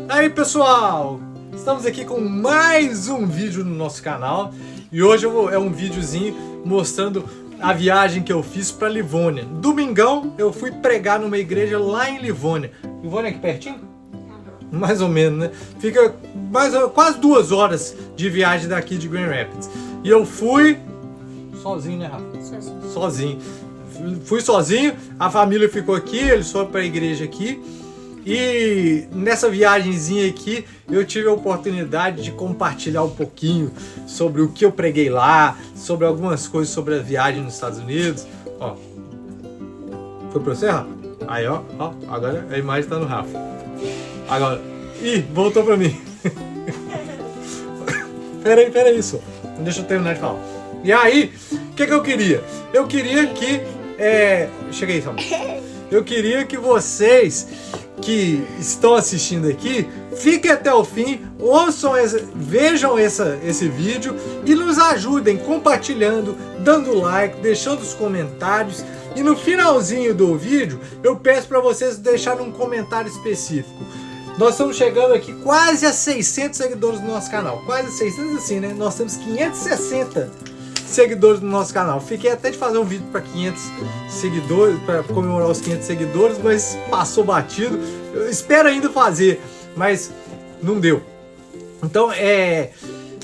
Aí pessoal, estamos aqui com mais um vídeo no nosso canal e hoje é um videozinho mostrando a viagem que eu fiz para Livônia. Domingão eu fui pregar numa igreja lá em Livônia. Livônia é aqui pertinho? Mais ou menos, né? Fica quase 2 horas de viagem daqui de Grand Rapids. E eu fui sozinho, né, Rafa? Sozinho. Fui sozinho, a família ficou aqui, eles foram para a igreja aqui. E nessa viagenzinha aqui eu tive a oportunidade de compartilhar um pouquinho sobre o que eu preguei lá, sobre algumas coisas sobre a viagem nos Estados Unidos. Ó, foi pra você, Rafa? Aí, ó, agora a imagem tá no Rafa. Agora, ih, voltou pra mim. Peraí, só. Deixa eu terminar de falar. E aí, o que eu queria? Eu queria que... Chega aí, Samuel. Eu queria que vocês que estão assistindo aqui, fiquem até o fim, ouçam, vejam esse vídeo e nos ajudem compartilhando, dando like, deixando os comentários. E no finalzinho do vídeo, eu peço para vocês deixarem um comentário específico. Nós estamos chegando aqui quase a 600 seguidores no nosso canal. Quase 600 assim, né? Nós temos 560 seguidores no nosso canal. Fiquei até de fazer um vídeo para 500 seguidores, para comemorar os 500 seguidores, mas passou batido. Eu espero ainda fazer, mas não deu. Então,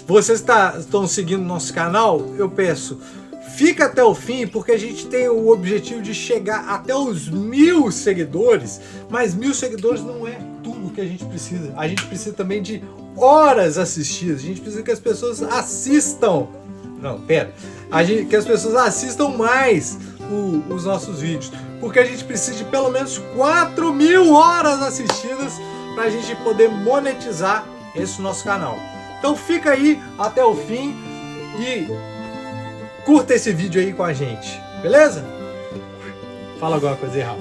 vocês estão seguindo nosso canal, eu peço, fica até o fim, porque a gente tem o objetivo de chegar até os 1000 seguidores, mas 1000 seguidores não é tudo que a gente precisa. A gente precisa também de horas assistidas, a gente precisa que as pessoas assistam. Não, pera. Que as pessoas assistam mais os nossos vídeos. Porque a gente precisa de pelo menos 4.000 horas assistidas para a gente poder monetizar esse nosso canal. Então fica aí até o fim e curta esse vídeo aí com a gente. Beleza? Fala alguma coisa aí, Rafa.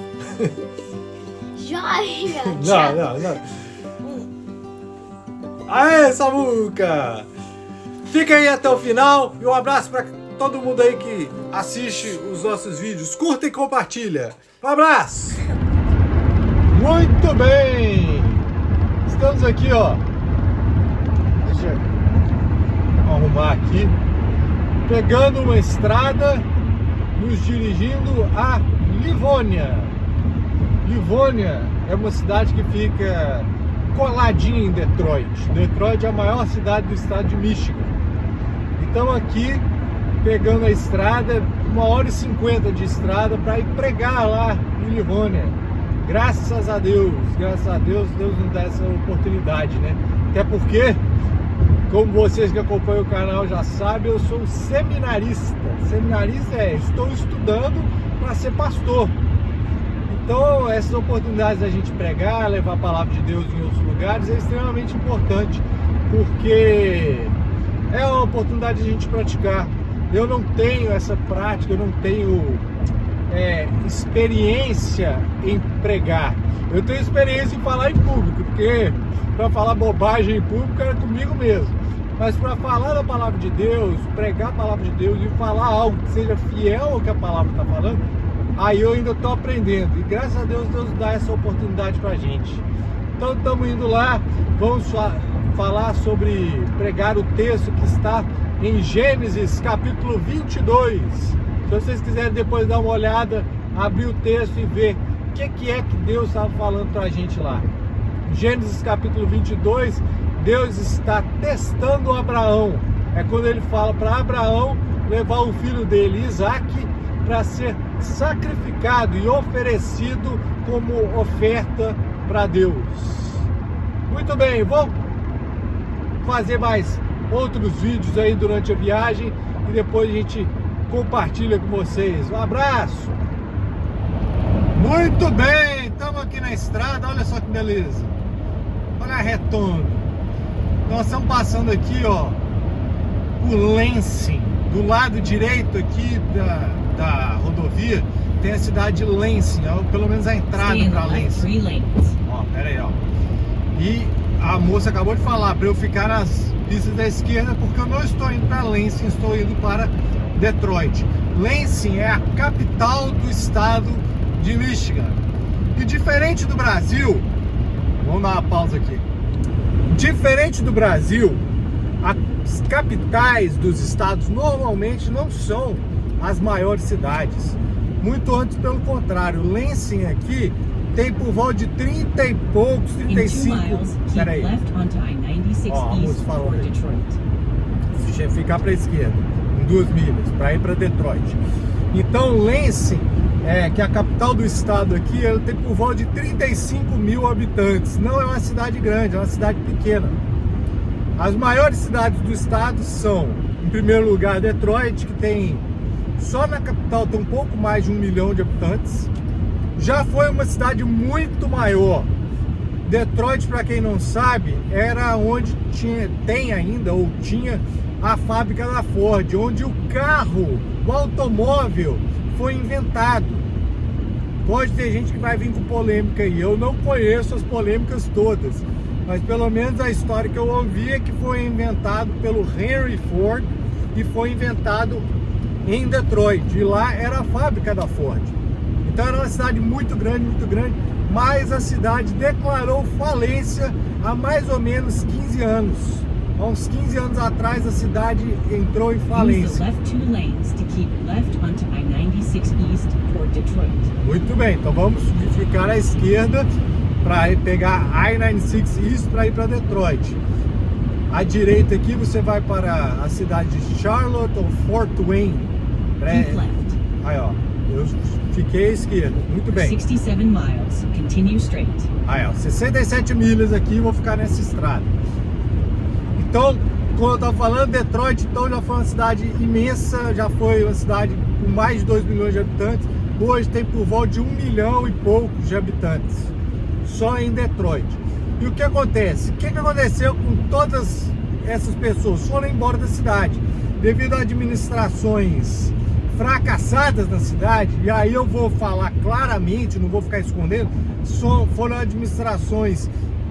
Joia! Não. Aê, Samuca! Fica aí até o final e um abraço para todo mundo aí que assiste os nossos vídeos. Curta e compartilha. Um abraço! Muito bem! Estamos aqui, ó. Deixa eu arrumar aqui. Pegando uma estrada, nos dirigindo a Livônia. Livônia é uma cidade que fica coladinha em Detroit. Detroit é a maior cidade do estado de Michigan. Então aqui, pegando a estrada, 1h50 de estrada para ir pregar lá em Livônia. Graças a Deus, Deus nos dá essa oportunidade, né? Até porque, como vocês que acompanham o canal já sabem, eu sou seminarista. Seminarista estou estudando para ser pastor. Então essas oportunidades da gente pregar, levar a palavra de Deus em outros lugares é extremamente importante, porque é uma oportunidade de a gente praticar. Eu não tenho essa prática, eu não tenho experiência em pregar. Eu tenho experiência em falar em público, porque para falar bobagem em público era comigo mesmo. Mas para falar da palavra de Deus, pregar a palavra de Deus e falar algo que seja fiel ao que a palavra está falando, aí eu ainda estou aprendendo. E graças a Deus, Deus dá essa oportunidade para a gente. Então estamos indo lá, vamos falar sobre pregar o texto que está em Gênesis capítulo 22. Se vocês quiserem depois dar uma olhada, abrir o texto e ver o que é que Deus estava falando para a gente lá. Gênesis capítulo 22, Deus está testando Abraão. É quando ele fala para Abraão levar o filho dele, Isaac, para ser sacrificado e oferecido como oferta para Deus. Muito bem, vou fazer mais outros vídeos aí durante a viagem e depois a gente compartilha com vocês. Um abraço! Muito bem, estamos aqui na estrada, olha só que beleza. Olha a retona. Nós estamos passando aqui, ó, por Lansing. Do lado direito aqui da rodovia tem a cidade de Lansing, pelo menos a entrada para Lansing. Ó, pera aí, ó. E a moça acabou de falar para eu ficar nas pistas da esquerda, porque eu não estou indo para Lansing, estou indo para Detroit. Lansing é a capital do estado de Michigan. E diferente do Brasil, vamos dar uma pausa aqui. Diferente do Brasil, as capitais dos estados normalmente não são as maiores cidades. Muito antes, pelo contrário. Lansing aqui tem por volta de 30 e poucos, 35... Peraí. Ó, a música falou aí. Ficar para a esquerda, em 2 milhas, para ir para Detroit. Então, Lansing, que é a capital do estado aqui, ela tem por volta de 35 mil habitantes. Não é uma cidade grande, é uma cidade pequena. As maiores cidades do estado são, em primeiro lugar, Detroit, que tem, só na capital tem um pouco mais de 1 milhão de habitantes. Já foi uma cidade muito maior. Detroit, para quem não sabe, era onde tem ainda, ou tinha, a fábrica da Ford, onde o carro, o automóvel, foi inventado. Pode ter gente que vai vir com polêmica aí. Eu não conheço as polêmicas todas, mas pelo menos a história que eu ouvi é que foi inventado pelo Henry Ford e foi inventado em Detroit. E lá era a fábrica da Ford. Então era uma cidade muito grande, mas a cidade declarou falência há mais ou menos 15 anos. Há uns 15 anos atrás a cidade entrou em falência. Muito bem, então vamos ficar à esquerda para pegar I-96 East para ir para Detroit. À direita aqui você vai para a cidade de Charlotte ou Fort Wayne. Aí ó, eu fiquei à esquerda, muito bem. 67 miles, continue straight. Aí ó, 67 milhas aqui, vou ficar nessa estrada. Então, como eu estava falando, Detroit então já foi uma cidade imensa, já foi uma cidade com mais de 2 milhões de habitantes. Hoje tem por volta de 1 milhão e poucos de habitantes, só em Detroit. E o que acontece? O que aconteceu com todas essas pessoas? Foram embora da cidade, devido a administrações fracassadas na cidade. E aí eu vou falar claramente, não vou ficar escondendo, foram administrações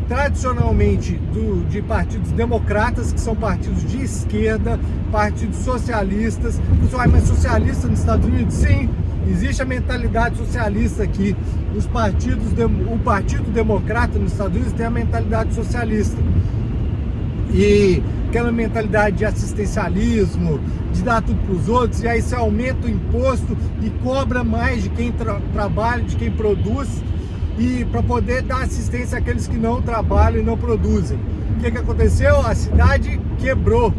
tradicionalmente de partidos democratas, que são partidos de esquerda, partidos socialistas. Mas socialista nos Estados Unidos? Sim, existe a mentalidade socialista aqui. O Partido Democrata nos Estados Unidos tem a mentalidade socialista. E aquela mentalidade de assistencialismo, de dar tudo para os outros, e aí você aumenta o imposto e cobra mais de quem trabalha, de quem produz, e para poder dar assistência àqueles que não trabalham e não produzem. O que aconteceu? A cidade quebrou.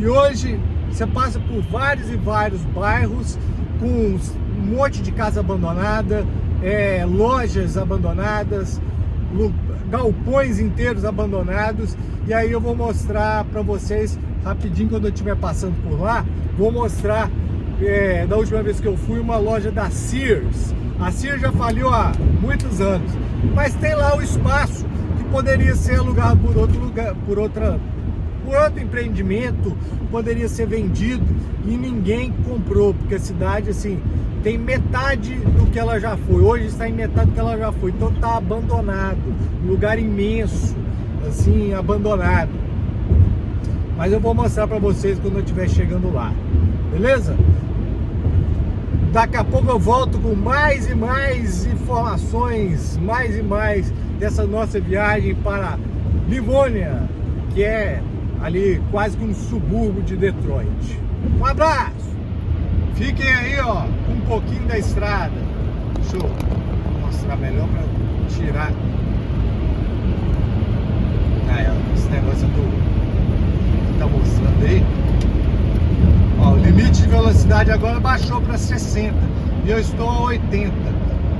E hoje você passa por vários e vários bairros com um monte de casa abandonada, lojas abandonadas, galpões inteiros abandonados. E aí eu vou mostrar para vocês rapidinho, quando eu estiver passando por lá, vou mostrar da última vez que eu fui, uma loja da Sears. A Sears já faliu há muitos anos, mas tem lá o espaço que poderia ser alugado por outro lugar, por outro empreendimento, poderia ser vendido, e ninguém comprou, porque a cidade assim tem metade do que ela já foi. Hoje está em metade do que ela já foi, então está abandonado, um lugar imenso, assim, abandonado. Mas eu vou mostrar para vocês quando eu estiver chegando lá, beleza? Daqui a pouco eu volto com mais e mais informações, mais e mais dessa nossa viagem para Livonia, que é ali quase que um subúrbio de Detroit. Um abraço! Fiquem aí, ó, um pouquinho da estrada. Deixa eu mostrar melhor para tirar. Esse negócio que tá mostrando aí. Ó, o limite de velocidade agora baixou para 60 e eu estou a 80.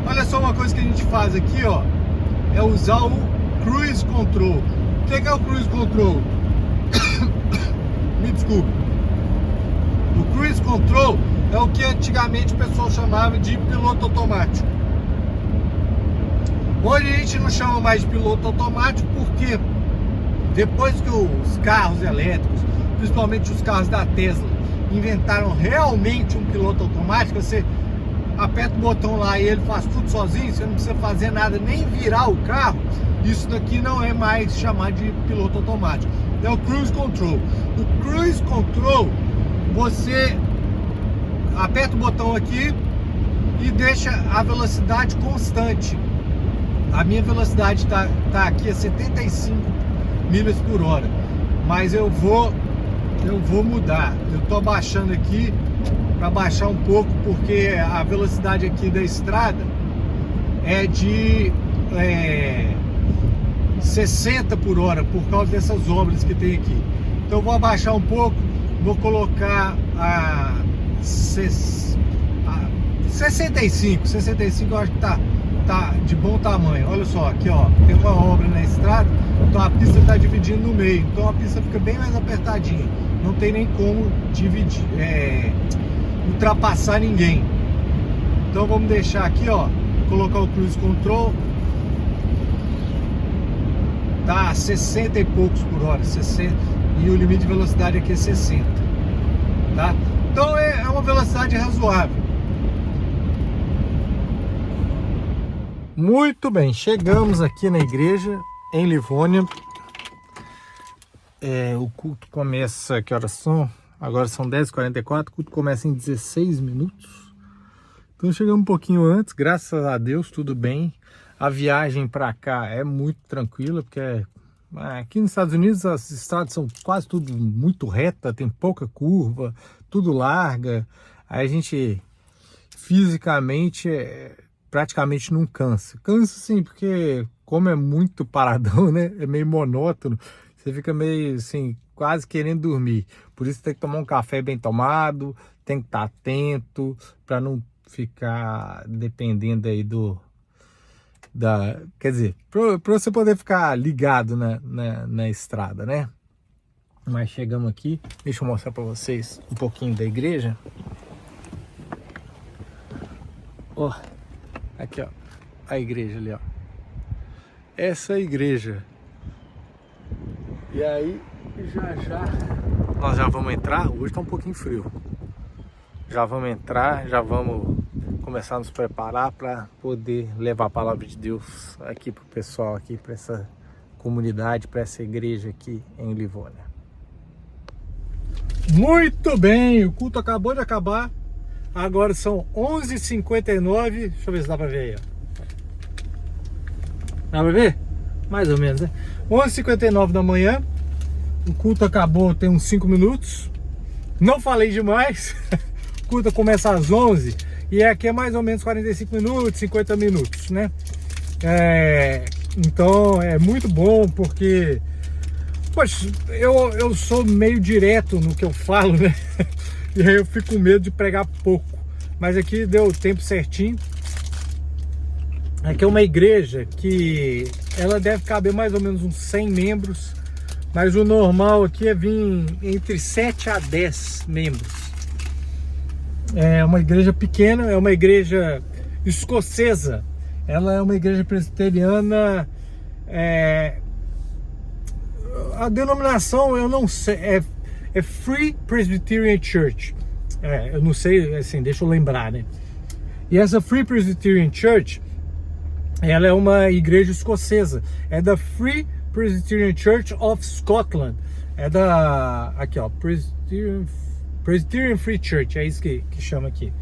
Olha só uma coisa que a gente faz aqui, ó, é usar o Cruise Control. O que é o Cruise Control? Me desculpe. O Cruise Control é o que antigamente o pessoal chamava de piloto automático. Hoje a gente não chama mais de piloto automático porque depois que os carros elétricos, principalmente os carros da Tesla, inventaram realmente um piloto automático, você aperta o botão lá e ele faz tudo sozinho, você não precisa fazer nada, nem virar o carro. Isso daqui não é mais chamado de piloto automático, é o Cruise Control. O Cruise Control, você aperta o botão aqui e deixa a velocidade constante. a minha velocidade tá aqui a 75 milhas por hora, mas eu vou mudar. Eu tô abaixando aqui para baixar um pouco, porque a velocidade aqui da estrada é de 60 por hora, por causa dessas obras que tem aqui. Então eu vou abaixar um pouco, vou colocar a 65 eu acho que tá de bom tamanho. Olha só, aqui ó, tem uma obra na estrada, então a pista tá dividindo no meio, então a pista fica bem mais apertadinha, não tem nem como dividir, ultrapassar ninguém. Então vamos deixar aqui ó, colocar o cruise control, tá a 60 e poucos por hora, 60, e o limite de velocidade aqui é 60, tá? Então é uma velocidade razoável. Muito bem, chegamos aqui na igreja em Livônia. O culto começa, que horas são? Agora são 10h44, o culto começa em 16 minutos. Então chegamos um pouquinho antes, graças a Deus, tudo bem. A viagem para cá é muito tranquila, porque aqui nos Estados Unidos as estradas são quase tudo muito reta, tem pouca curva, tudo larga. Aí a gente fisicamente praticamente não cansa. Cansa sim, porque como é muito paradão, né? É meio monótono. Você fica meio assim, quase querendo dormir. Por isso tem que tomar um café bem tomado, tem que estar atento para não ficar dependendo aí quer dizer, para você poder ficar ligado na estrada, né? Mas chegamos aqui, deixa eu mostrar para vocês um pouquinho da igreja. Ó, aqui ó, a igreja ali ó, essa é a igreja. E aí já nós já vamos entrar. Hoje tá um pouquinho frio, já vamos entrar, já vamos começar a nos preparar para poder levar a palavra de Deus aqui pro pessoal, aqui para essa comunidade, para essa igreja aqui em Livônia. Muito bem, o culto acabou de acabar. Agora são 11h59. Deixa eu ver se dá pra ver aí, ó. Dá pra ver? Mais ou menos, né? 11h59 da manhã. O culto acabou tem uns 5 minutos. Não falei demais. O culto começa às 11 e aqui é mais ou menos 45 minutos, 50 minutos, né? Então é muito bom, porque poxa, eu sou meio direto no que eu falo, né? E aí eu fico com medo de pregar pouco. Mas aqui deu o tempo certinho. Aqui é uma igreja que ela deve caber mais ou menos uns 100 membros. Mas o normal aqui é vir entre 7 a 10 membros. É uma igreja pequena, é uma igreja escocesa. Ela é uma igreja presbiteriana. A denominação eu não sei, é Free Presbyterian Church. Eu não sei, assim, deixa eu lembrar, né? E essa Free Presbyterian Church, ela é uma igreja escocesa. É da Free Presbyterian Church of Scotland. É da... aqui, ó. Presbyterian Free Church, é isso que chama aqui.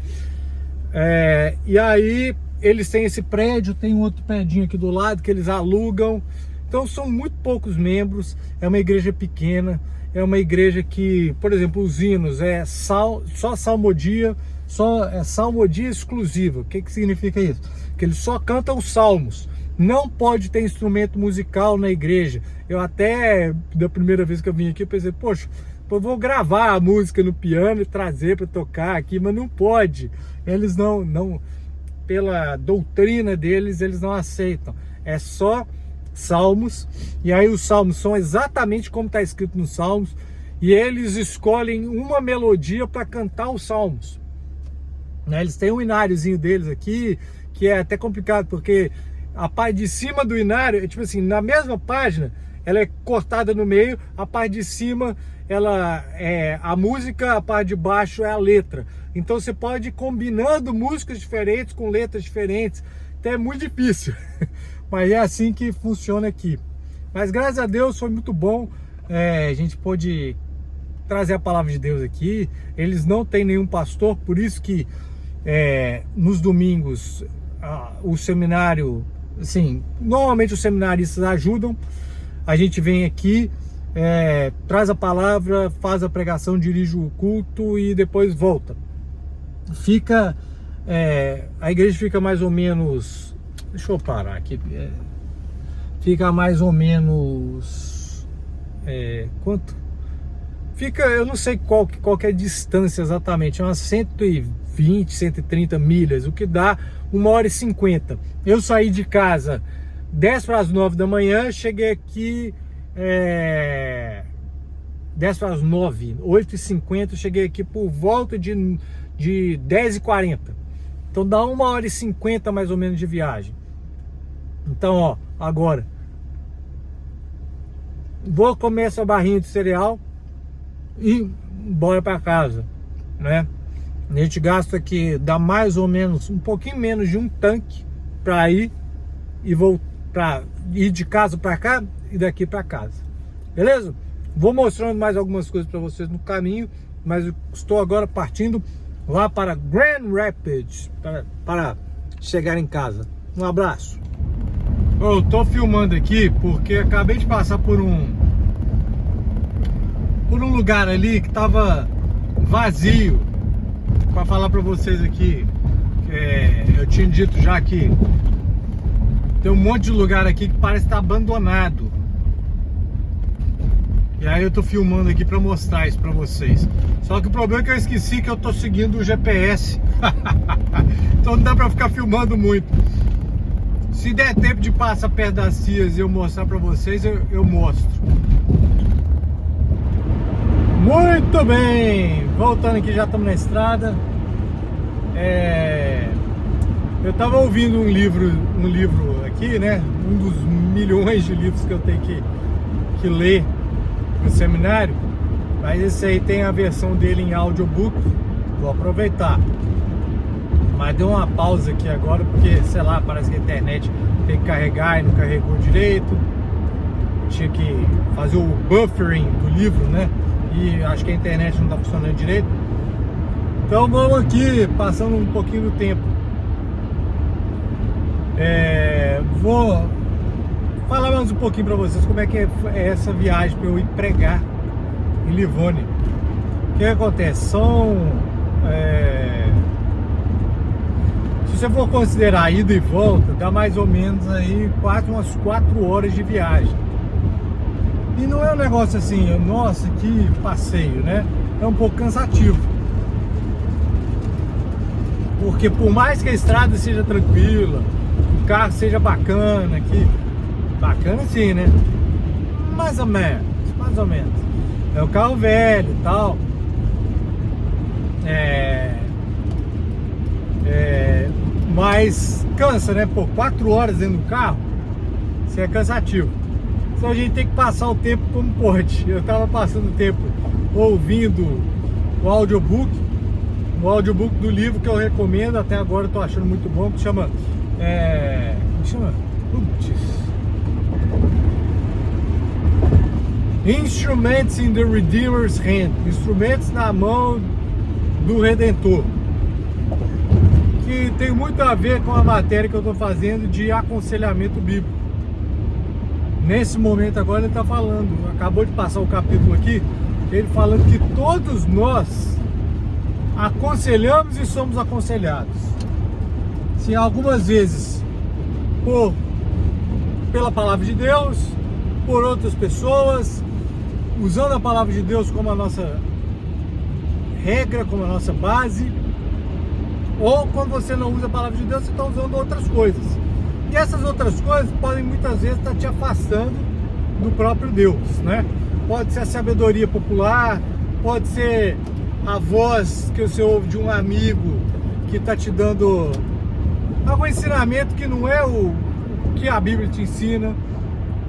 E aí, eles têm esse prédio, tem um outro prédio aqui do lado que eles alugam. Então, são muito poucos membros. É uma igreja pequena. É uma igreja que, por exemplo, os hinos só salmodia, salmodia exclusiva. O que significa isso? Que eles só cantam os salmos. Não pode ter instrumento musical na igreja. Eu até, da primeira vez que eu vim aqui, eu pensei, poxa, eu vou gravar a música no piano e trazer para tocar aqui, mas não pode. Eles não, pela doutrina deles, eles não aceitam. É só salmos, e aí os salmos são exatamente como está escrito nos salmos, e eles escolhem uma melodia para cantar os salmos, né? Eles têm um ináriozinho deles aqui, que é até complicado, porque a parte de cima do inário, tipo assim, na mesma página, ela é cortada no meio, a parte de cima, ela é a música, a parte de baixo é a letra. Então você pode ir combinando músicas diferentes com letras diferentes, então é muito difícil. Mas é assim que funciona aqui. Mas graças a Deus foi muito bom. A gente pôde trazer a palavra de Deus aqui. Eles não têm nenhum pastor, por isso que nos domingos o seminário assim, normalmente os seminaristas ajudam. A gente vem aqui, traz a palavra, faz a pregação, dirige o culto e depois volta. A igreja fica mais ou menos, deixa eu parar aqui, fica mais ou menos, quanto? Fica, eu não sei qual que é a distância exatamente, é umas 120, 130 milhas, o que dá 1h50. Eu saí de casa 10 para as 9 da manhã, cheguei aqui 10 para as 9, 8h50, cheguei aqui por volta de 10h40. Então dá 1h50 mais ou menos de viagem. Então, ó, agora vou comer essa barrinha de cereal e bora para casa, né? A gente gasta aqui, dá mais ou menos, um pouquinho menos de um tanque para ir e voltar, ir de casa para cá e daqui para casa, beleza? Vou mostrando mais algumas coisas para vocês no caminho, mas eu estou agora partindo lá para Grand Rapids para chegar em casa. Um abraço. Eu tô filmando aqui porque acabei de passar por um lugar ali que tava vazio. Para falar para vocês aqui, eu tinha dito já que tem um monte de lugar aqui que parece estar abandonado. E aí eu tô filmando aqui para mostrar isso para vocês. Só que o problema é que eu esqueci que eu tô seguindo o GPS. Então não dá para ficar filmando muito. Se der tempo de passar perto das cias e eu mostrar para vocês, eu mostro. Muito bem, voltando aqui, já estamos na estrada. Eu estava ouvindo um livro aqui, né? Um dos milhões de livros que eu tenho que ler no seminário. Mas esse aí tem a versão dele em audiobook. Vou aproveitar. Mas deu uma pausa aqui agora porque, sei lá, parece que a internet tem que carregar e não carregou direito. Tinha que fazer o buffering do livro, né? E acho que a internet não está funcionando direito. Então vamos aqui, passando um pouquinho do tempo. Vou falar mais um pouquinho para vocês como é que é essa viagem para eu ir pregar em Livônia. O que acontece? Se você for considerar ida e volta, dá mais ou menos aí umas 4 horas de viagem. E não é um negócio assim, nossa, que passeio, né? É um pouco cansativo. Porque por mais que a estrada seja tranquila, o carro seja bacana, bacana sim, né? Mais ou menos. É um carro velho e tal. Mas cansa, né? Pô, 4 horas dentro do carro, isso é cansativo. Então a gente tem que passar o tempo como pode. Eu estava passando o tempo ouvindo o audiobook do livro que eu recomendo, até agora eu tô achando muito bom, que chama Instruments in the Redeemer's Hand, instrumentos na mão do Redentor, que tem muito a ver com a matéria que eu tô fazendo de aconselhamento bíblico. Nesse momento agora ele está falando, acabou de passar o capítulo aqui, ele falando que todos nós aconselhamos e somos aconselhados. Sim, algumas vezes pela palavra de Deus, por outras pessoas, usando a palavra de Deus como a nossa regra, como a nossa base, ou quando você não usa a palavra de Deus, você está usando outras coisas. E essas outras coisas podem muitas vezes estar te afastando do próprio Deus, né? Pode ser a sabedoria popular, pode ser a voz que você ouve de um amigo que está te dando algum ensinamento que não é o que a Bíblia te ensina.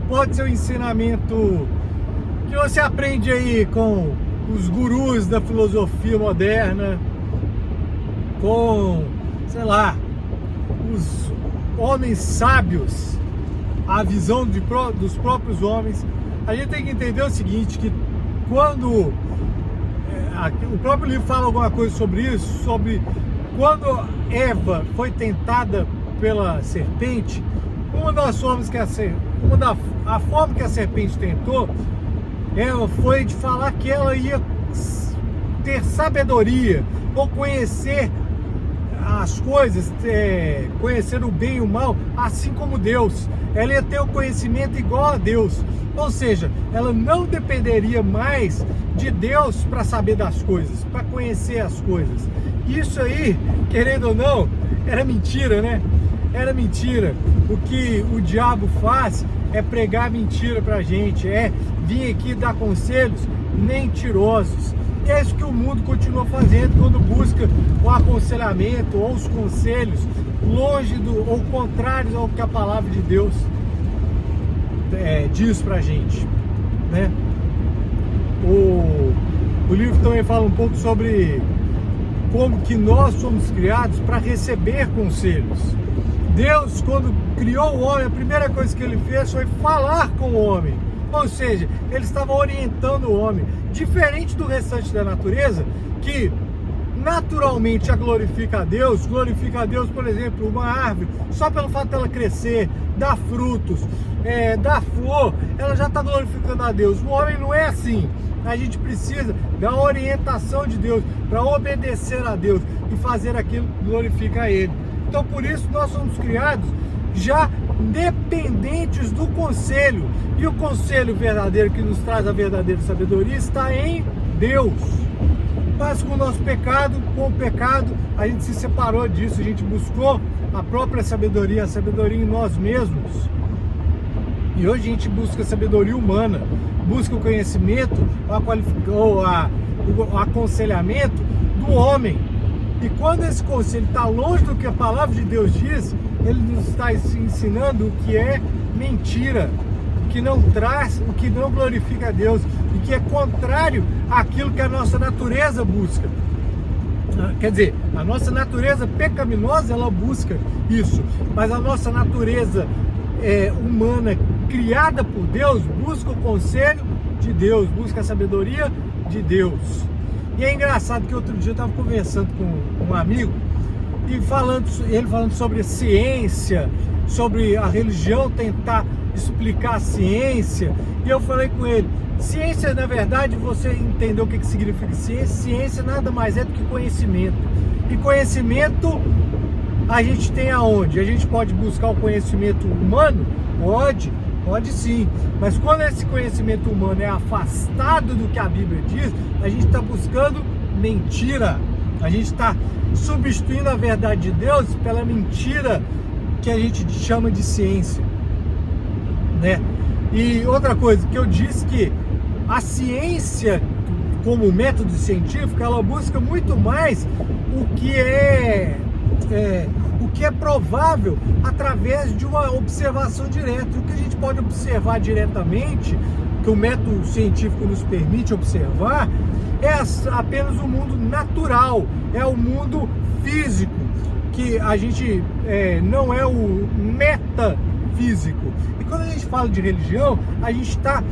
Pode ser um ensinamento que você aprende aí com os gurus da filosofia moderna, com, sei lá, os homens sábios, a visão dos próprios homens. A gente tem que entender o seguinte, que quando o próprio livro fala alguma coisa sobre isso, sobre quando Eva foi tentada pela serpente, A forma que a serpente tentou, ela foi de falar que ela ia ter sabedoria, ou conhecer as coisas, conhecer o bem e o mal, assim como Deus. Ela ia ter o conhecimento igual a Deus, ou seja, ela não dependeria mais de Deus para saber das coisas, para conhecer as coisas. Isso aí, querendo ou não, era mentira, né? Era mentira. O que o diabo faz é pregar mentira pra gente, é vir aqui dar conselhos mentirosos. E é isso que o mundo continua fazendo quando busca o aconselhamento ou os conselhos longe ou contrários ao que a palavra de Deus diz pra gente, né? O livro também fala um pouco sobre como que nós somos criados para receber conselhos. Deus, quando criou o homem, a primeira coisa que ele fez foi falar com o homem. Ou seja, ele estava orientando o homem. Diferente do restante da natureza, que naturalmente a glorifica a Deus, por exemplo, uma árvore, só pelo fato dela crescer, dar frutos, dar flor, ela já está glorificando a Deus. O homem não é assim. A gente precisa da orientação de Deus para obedecer a Deus e fazer aquilo que glorifica a Ele. Então, por isso, nós somos criados já dependentes do conselho. E o conselho verdadeiro que nos traz a verdadeira sabedoria está em Deus. Mas com o nosso pecado, com o pecado, a gente se separou disso, a gente buscou a própria sabedoria, a sabedoria em nós mesmos. E hoje a gente busca a sabedoria humana, busca o conhecimento, o aconselhamento do homem. E quando esse conselho está longe do que a palavra de Deus diz, ele nos está ensinando o que é mentira, o que não traz, o que não glorifica a Deus, e que é contrário àquilo que a nossa natureza busca. Quer dizer, a nossa natureza pecaminosa, ela busca isso, mas a nossa natureza humana, criada por Deus, busca o conselho de Deus, busca a sabedoria de Deus. E é engraçado que outro dia eu estava conversando com um amigo, e ele falando sobre a ciência, sobre a religião tentar explicar a ciência, e eu falei com ele, ciência, na verdade, você entendeu o que significa ciência? Ciência nada mais é do que conhecimento. E conhecimento a gente tem aonde? A gente pode buscar o conhecimento humano? Pode sim. Mas quando esse conhecimento humano é afastado do que a Bíblia diz, a gente está buscando mentira. A gente está substituindo a verdade de Deus pela mentira que a gente chama de ciência, né? E outra coisa, que eu disse que a ciência, como método científico, ela busca muito mais o que é provável através de uma observação direta. O que a gente pode observar diretamente, que o método científico nos permite observar, é apenas o mundo natural, é o mundo físico, que a gente não é o metafísico. E quando a gente fala de religião, a gente está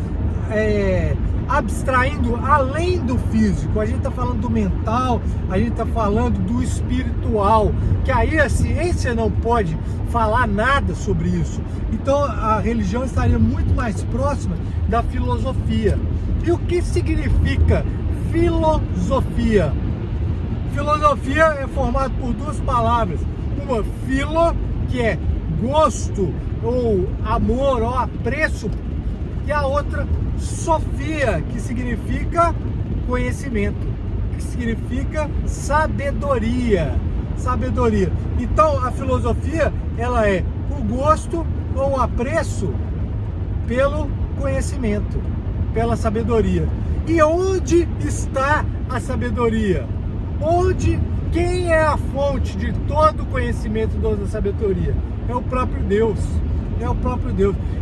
abstraindo além do físico, a gente está falando do mental, a gente está falando do espiritual, que aí a ciência não pode falar nada sobre isso. Então a religião estaria muito mais próxima da filosofia. E o que significa filosofia? Filosofia é formado por duas palavras, uma filo, que é gosto, ou amor, ou apreço, e a outra sofia, que significa conhecimento, que significa sabedoria. Então a filosofia, ela é o gosto ou o apreço pelo conhecimento, pela sabedoria. E onde está a sabedoria? Quem é a fonte de todo o conhecimento da sabedoria? É o próprio Deus.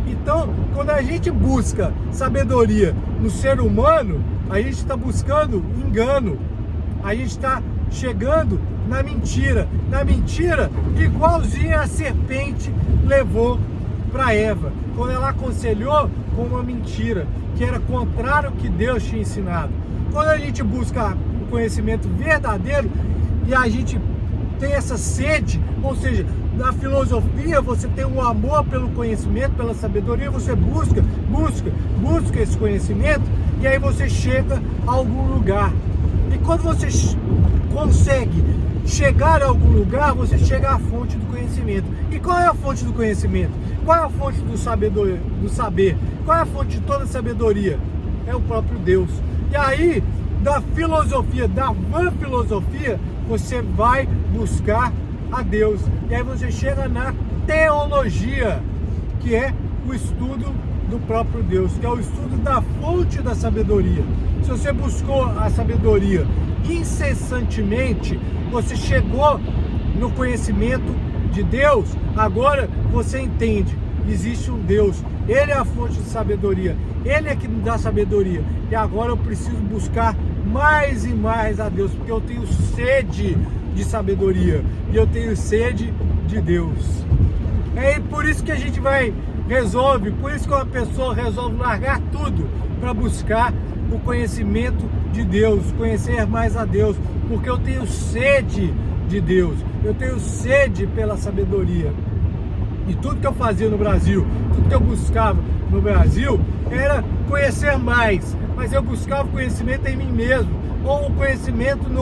Então, quando a gente busca sabedoria no ser humano, a gente está buscando engano, a gente está chegando na mentira, igualzinho a serpente levou para Eva, quando ela aconselhou com uma mentira, que era contrário ao que Deus tinha ensinado. Quando a gente busca o conhecimento verdadeiro e a gente tem essa sede, ou seja, na filosofia você tem um amor pelo conhecimento, pela sabedoria, você busca esse conhecimento e aí você chega a algum lugar. E quando você consegue chegar a algum lugar, você chega à fonte do conhecimento. E qual é a fonte do conhecimento? Qual é a fonte do saber? Qual é a fonte de toda a sabedoria? É o próprio Deus. E aí, da filosofia, da vã filosofia, você vai buscar a Deus. E aí você chega na teologia, que é o estudo do próprio Deus, que é o estudo da fonte da sabedoria. Se você buscou a sabedoria incessantemente, você chegou no conhecimento de Deus, agora você entende, existe um Deus, Ele é a fonte de sabedoria, Ele é que me dá sabedoria, e agora eu preciso buscar mais e mais a Deus, porque eu tenho sede de sabedoria, e eu tenho sede de Deus. É por isso que a gente por isso que uma pessoa resolve largar tudo para buscar o conhecimento de Deus, conhecer mais a Deus, porque eu tenho sede de Deus, eu tenho sede pela sabedoria. E tudo que eu fazia no Brasil, tudo que eu buscava no Brasil era conhecer mais, mas eu buscava conhecimento em mim mesmo, ou o conhecimento no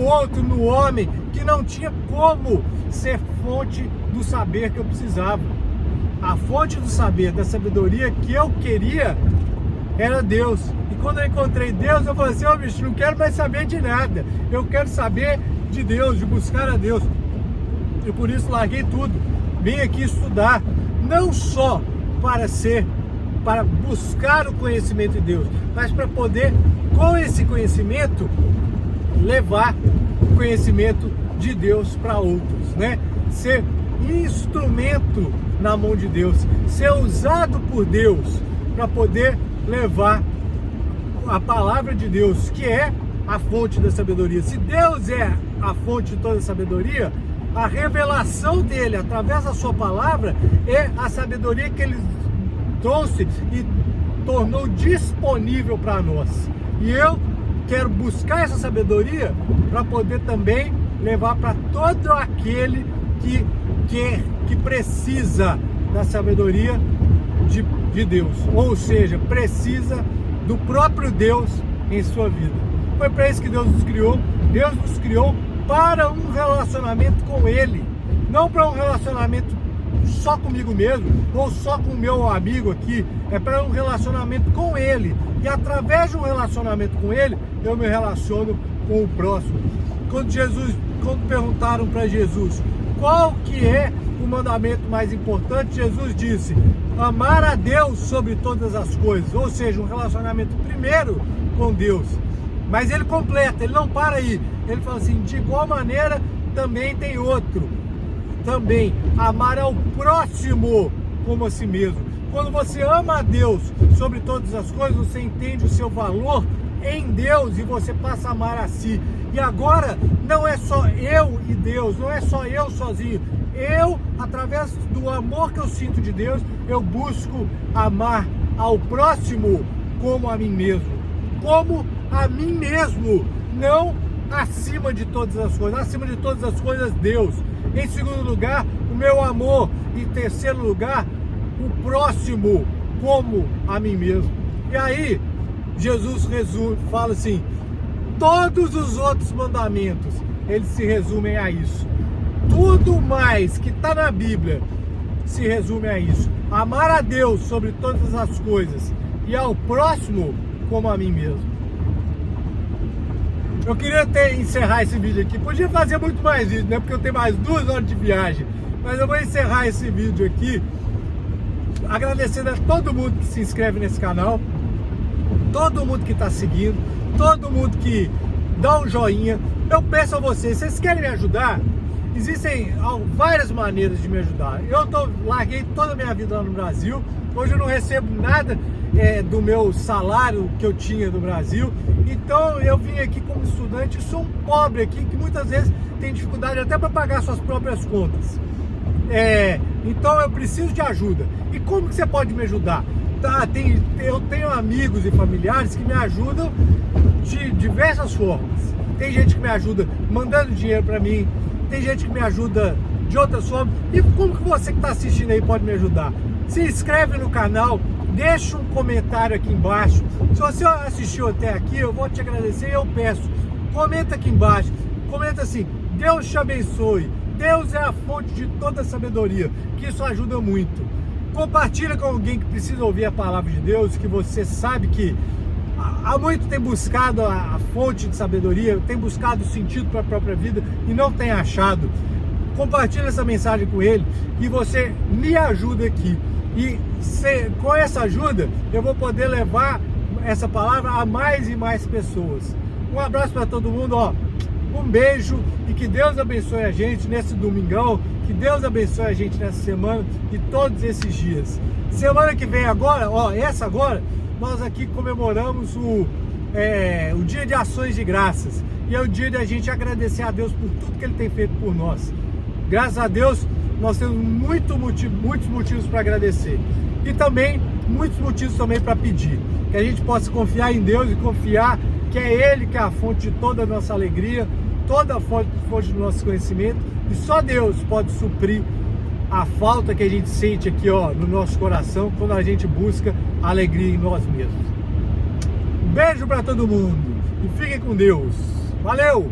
outro, no homem, que não tinha como ser fonte do saber que eu precisava. A fonte do saber, da sabedoria que eu queria era Deus. E quando eu encontrei Deus, eu falei assim, bicho, não quero mais saber de nada, eu quero saber de Deus, de buscar a Deus. E por isso larguei tudo, vim aqui estudar, não só para buscar o conhecimento de Deus, mas para poder, com esse conhecimento, levar o conhecimento de Deus para outros, né? Ser instrumento na mão de Deus, ser usado por Deus para poder levar a palavra de Deus, que é a fonte da sabedoria. Se Deus é a fonte de toda a sabedoria, a revelação dele através da sua palavra é a sabedoria que ele trouxe e tornou disponível para nós. E eu quero buscar essa sabedoria para poder também levar para todo aquele que precisa da sabedoria de Deus, ou seja, precisa do próprio Deus em sua vida. Foi para isso que Deus nos criou. Deus nos criou para um relacionamento com Ele, não para um relacionamento só comigo mesmo, ou só com o meu amigo aqui, é para um relacionamento com Ele, e através de um relacionamento com Ele, eu me relaciono com o próximo. Quando perguntaram para Jesus, qual que é o mandamento mais importante, Jesus disse, amar a Deus sobre todas as coisas, ou seja, um relacionamento primeiro com Deus. Mas ele completa, ele não para aí, ele fala assim, de igual maneira também tem outro, também amar ao próximo como a si mesmo. Quando você ama a Deus sobre todas as coisas, você entende o seu valor em Deus e você passa a amar a si. E agora não é só eu e Deus, não é só eu sozinho. Eu, através do amor que eu sinto de Deus, eu busco amar ao próximo como a mim mesmo. Como a mim mesmo, não acima de todas as coisas. Acima de todas as coisas, Deus. Em segundo lugar, o meu amor. Em terceiro lugar, o próximo como a mim mesmo. E aí, Jesus fala assim, todos os outros mandamentos, eles se resumem a isso. Tudo mais que está na Bíblia se resume a isso. Amar a Deus sobre todas as coisas e ao próximo como a mim mesmo. Eu queria encerrar esse vídeo aqui. Podia fazer muito mais vídeo, né? Porque eu tenho mais 2 horas de viagem. Mas eu vou encerrar esse vídeo aqui agradecendo a todo mundo que se inscreve nesse canal, todo mundo que está seguindo, todo mundo que dá um joinha. Eu peço a vocês querem me ajudar? Existem várias maneiras de me ajudar. Larguei toda a minha vida lá no Brasil. Hoje eu não recebo nada do meu salário que eu tinha no Brasil. Então eu vim aqui como estudante, sou um pobre aqui que muitas vezes tem dificuldade até para pagar suas próprias contas. Então eu preciso de ajuda. E como que você pode me ajudar? Eu tenho amigos e familiares que me ajudam de diversas formas. Tem gente que me ajuda mandando dinheiro para mim, tem gente que me ajuda de outras formas. E como que você que está assistindo aí pode me ajudar? Se inscreve no canal, deixa um comentário aqui embaixo. Se você assistiu até aqui, eu vou te agradecer e eu peço, comenta aqui embaixo, comenta assim, Deus te abençoe, Deus é a fonte de toda sabedoria, que isso ajuda muito. Compartilha com alguém que precisa ouvir a palavra de Deus, que você sabe que há muito tem buscado a fonte de sabedoria, tem buscado sentido para a própria vida e não tem achado. Compartilha essa mensagem com ele e você me ajuda aqui. E com essa ajuda eu vou poder levar essa palavra a mais e mais pessoas. Um abraço para todo mundo, ó. Um beijo e que Deus abençoe a gente nesse domingão, que Deus abençoe a gente nessa semana e todos esses dias. Semana que vem agora, ó, essa agora, nós aqui comemoramos o Dia de Ações de Graças. E é o dia de a gente agradecer a Deus por tudo que Ele tem feito por nós. Graças a Deus, nós temos muitos motivos para agradecer. E também, muitos motivos também para pedir. Que a gente possa confiar em Deus e confiar que é Ele que é a fonte de toda a nossa alegria, toda a fonte do nosso conhecimento, e só Deus pode suprir a falta que a gente sente aqui, ó, no nosso coração, quando a gente busca alegria em nós mesmos. Um beijo para todo mundo e fiquem com Deus. Valeu!